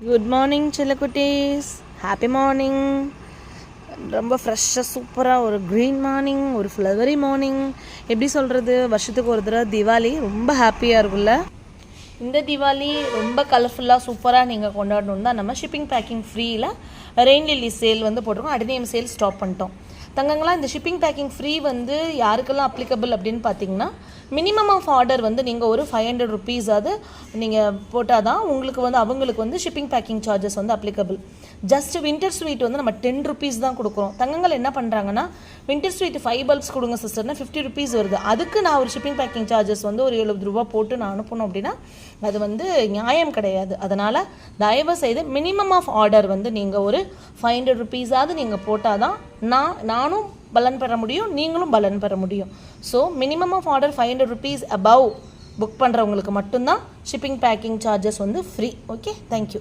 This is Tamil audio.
குட் மார்னிங் செல்லக்குட்டீஸ், ஹாப்பி மார்னிங். ரொம்ப ஃப்ரெஷ்ஷாக சூப்பராக ஒரு க்ரீன் மார்னிங், ஒரு ஃப்ளவரி மார்னிங். எப்படி சொல்கிறது, வருஷத்துக்கு ஒரு தடவை தீபாவளி ரொம்ப ஹாப்பியாக இருக்குல்ல. இந்த தீபாவளி ரொம்ப கலர்ஃபுல்லாக சூப்பராக நீங்கள் கொண்டாடணும் தான் நம்ம ஷிப்பிங் பேக்கிங் ஃப்ரீயில் ரெயின் லில்லி சேல் வந்து போட்டிருக்கோம். அடிநேம் சேல் ஸ்டாப் பண்ணிட்டோம் தங்கங்களா. இந்த ஷிப்பிங் பேக்கிங் ஃப்ரீ வந்து யாருக்கெல்லாம் அப்ளிகபிள் அப்படின்னு பார்த்தீங்கன்னா, மினிமம் ஆஃப் ஆர்டர் வந்து நீங்கள் ஒரு 500 ருபீஸாவது நீங்கள் போட்டால் தான் உங்களுக்கு வந்து அவங்களுக்கு வந்து ஷிப்பிங் பேக்கிங் சார்ஜஸ் வந்து அப்ளிகபிள். ஜஸ்ட் வின்டர் ஸ்வீட் வந்து நம்ம 10 ருபீஸ் தான் கொடுக்குறோம். தங்கங்கள் என்ன பண்ணுறாங்கன்னா, வின்டர் ஸ்வீட் 5 பல்ப்ஸ் கொடுங்க சிஸ்டர்னா 50 ருபீஸ் வருது. அதுக்கு நான் ஒரு ஷிப்பிங் பேக்கிங் சார்ஜஸ் வந்து ஒரு 70 ரூபா போட்டு நான் அனுப்பணும் அப்படின்னா அது வந்து நியாயம் கிடையாது. அதனால் தயவு செய்து மினிமம் ஆஃப் ஆர்டர் வந்து நீங்கள் ஒரு 500 ருபீஸாவது நீங்கள் போட்டால் தான் நானும் பலன் பெற முடியும், நீங்களும் பலன் பெற முடியும். So minimum of order 500 rupees above book பண்ணுறவங்களுக்கு மட்டும்தான் ஷிப்பிங் பேக்கிங் சார்ஜஸ் வந்து ஃப்ரீ. Okay, thank you.